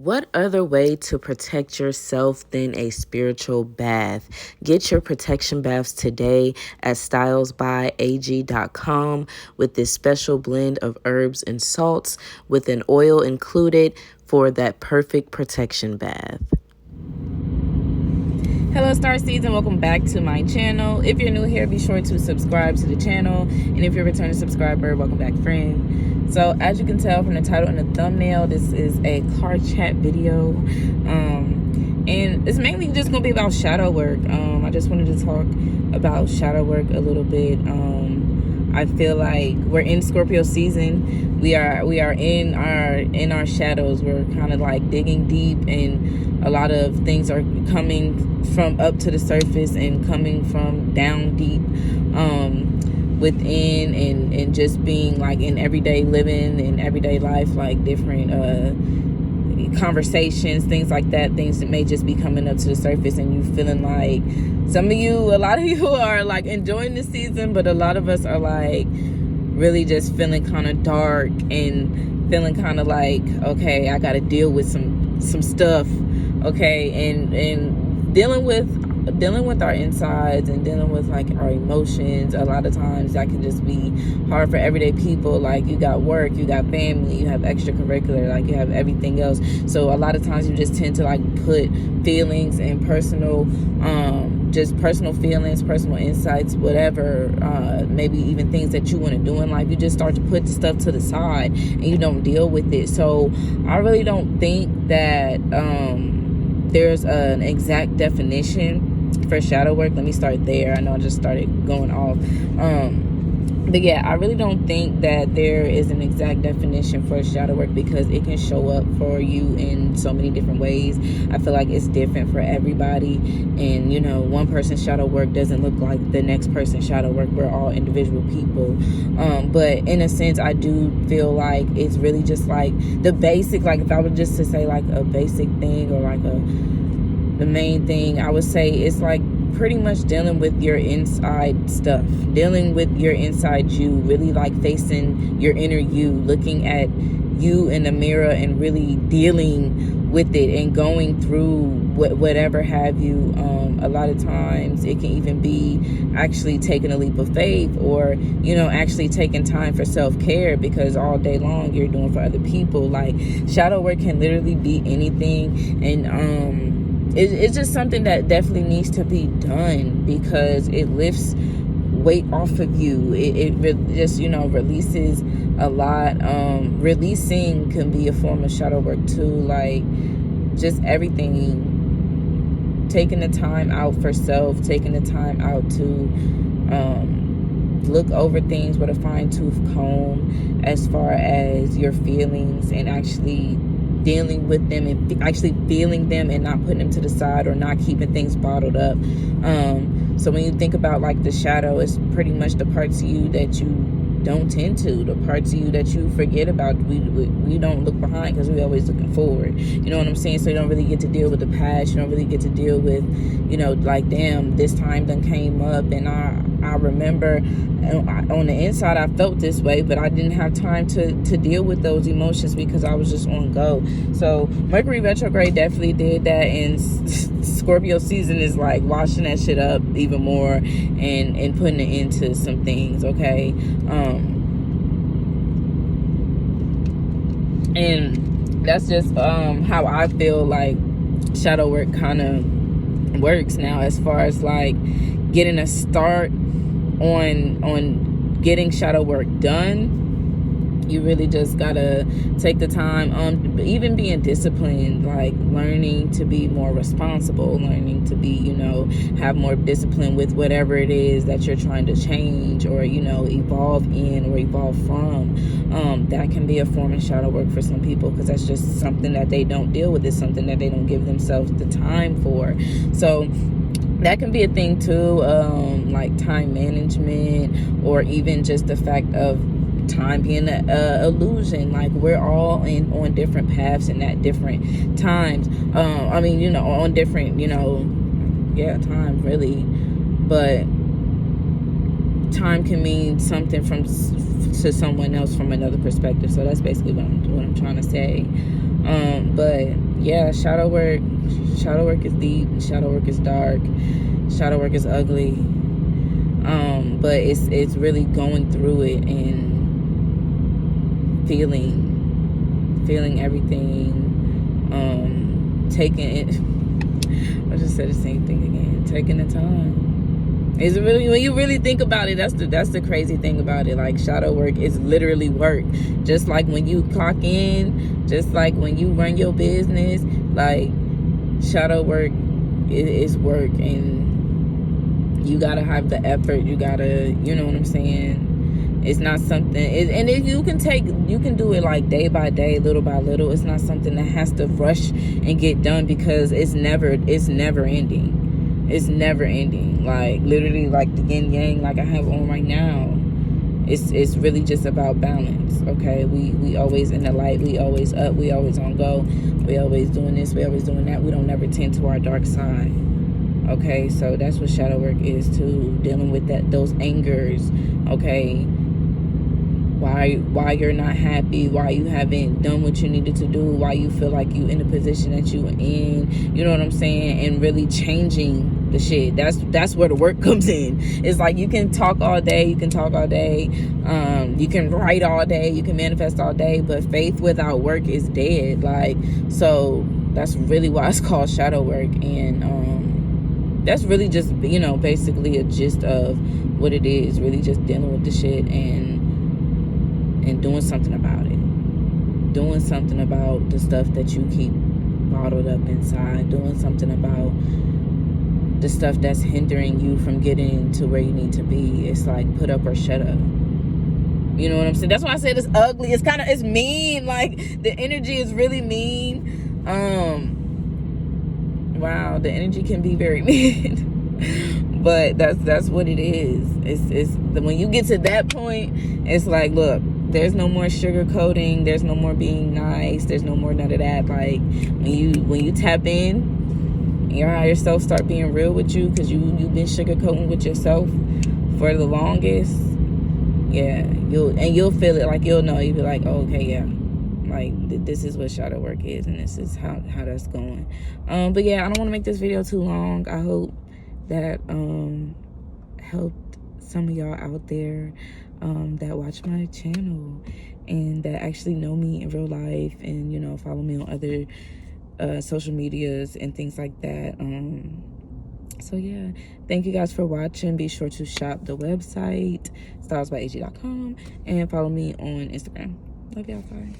What other way to protect yourself than a spiritual bath? Get your protection baths today at stylesbyag.com with this special blend of herbs and salts with an oil included for that perfect protection bath. Hello Star Seeds, and welcome back to my channel. If you're new here, be sure to subscribe to the channel, and if you're a returning subscriber, welcome back, friend. So as you can tell from the title and the thumbnail, this is a car chat video, and it's mainly just gonna be about shadow work. I just wanted to talk about shadow work a little bit. I feel like we're in Scorpio season. We are in our shadows. We're kind of like digging deep, and a lot of things are coming from up to the surface and coming from down deep within, and just being like in everyday living and everyday life, like different conversations, things like that, things that may just be coming up to the surface, and you feeling like a lot of you are like enjoying the season, but a lot of us are like really just feeling kind of dark and feeling kind of like, okay, I got to deal with some stuff, okay, and dealing with our insides and dealing with like our emotions. A lot of times that can just be hard for everyday people. Like, you got work, you got family, you have extracurricular, like you have everything else. So a lot of times you just tend to like put feelings and personal feelings, personal insights, whatever, maybe even things that you want to do in life, you just start to put the stuff to the side and you don't deal with it. So I really don't think that there's an exact definition for shadow work. Let me start there. I know I just started going off. But yeah, I really don't think that there is an exact definition for shadow work, because it can show up for you in so many different ways. I feel like it's different for everybody, and you know, one person's shadow work doesn't look like the next person's shadow work. We're all individual people. But in a sense, I do feel like it's really just like the basic, like if I were just to say like a basic thing, or like the main thing, I would say it's like pretty much dealing with your inside stuff, dealing with your inside you, really like facing your inner you, looking at you in the mirror and really dealing with it and going through whatever have you. A lot of times it can even be actually taking a leap of faith, or you know, actually taking time for self-care, because all day long you're doing for other people. Like, shadow work can literally be anything, and it's just something that definitely needs to be done, because it lifts weight off of you. It just, you know, releases a lot. Releasing can be a form of shadow work too. Like, just everything. Taking the time out for self, taking the time out to look over things with a fine-tooth comb, as far as your feelings, and actually dealing with them and actually feeling them, and not putting them to the side, or not keeping things bottled up. So when you think about like the shadow, it's pretty much the parts of you that you don't tend to, the parts of you that you forget about. We don't look behind, because we're always looking forward, you know what I'm saying? So you don't really get to deal with the past. You don't really get to deal with, you know, like, damn, this time done came up, and I remember on the inside I felt this way, but I didn't have time to deal with those emotions, because I was just on go. So Mercury retrograde definitely did that, and Scorpio season is like washing that shit up even more, and putting it into some things, okay? And that's just how I feel like shadow work kind of works now, as far as like getting a start on getting shadow work done. You really just gotta take the time, even being disciplined, like learning to be more responsible, learning to be, you know, have more discipline with whatever it is that you're trying to change, or, you know, evolve in or evolve from. That can be a form of shadow work for some people, because that's just something that they don't deal with. It's something that they don't give themselves the time for. So that can be a thing too, like time management, or even just the fact of time being an illusion. Like, we're all on different paths and at different times. I mean, you know, on different, you know, time really, but time can mean something to someone else from another perspective. So that's basically what I'm trying to say. But yeah, shadow work is deep, shadow work is dark, shadow work is ugly. But it's really going through it and feeling everything, taking it. I just said the same thing again. Taking the time. It's really, when you really think about it, that's the crazy thing about it. Like, shadow work is literally work. Just like when you clock in, just like when you run your business, like, shadow work is work, and you gotta have the effort. You gotta, you know what I'm saying? It's not something, you can do it like day by day, little by little. It's not something that has to rush and get done, because it's never ending. It's never ending. Like, literally, like the yin yang, like I have on right now. It's really just about balance. Okay, we always in the light. We always up. We always on go. We always doing this. We always doing that. We don't never tend to our dark side. Okay, so that's what shadow work is too. Dealing with those angers. Okay, why you're not happy, why you haven't done what you needed to do, why you feel like you in the position that you in, you know what I'm saying? And really changing the shit. That's where the work comes in. It's like, you can talk all day, you can write all day, you can manifest all day, but faith without work is dead. Like, so that's really why it's called shadow work. And that's really just, basically a gist of what it is. Really just dealing with the shit and doing something about it. Doing something about the stuff that you keep bottled up inside. Doing something about the stuff that's hindering you from getting to where you need to be. It's like, put up or shut up. You know what I'm saying? That's why I said it's ugly. It's mean. Like, the energy is really mean. Wow, the energy can be very mean. But that's what it is. It's when you get to that point, it's like, look, there's no more sugarcoating. There's no more being nice. There's no more none of that. Like, when you tap in, your higher self start being real with you, because you've been sugarcoating with yourself for the longest. Yeah, you'll feel it. Like, you'll know. You'll be like, oh, okay, yeah. Like, this is what shadow work is, and this is how that's going. But yeah, I don't want to make this video too long. I hope that helped some of y'all out there that watch my channel and that actually know me in real life, and follow me on other social medias and things like that. So yeah, thank you guys for watching. Be sure to shop the website stylesbyag.com and follow me on Instagram. Love y'all. Bye.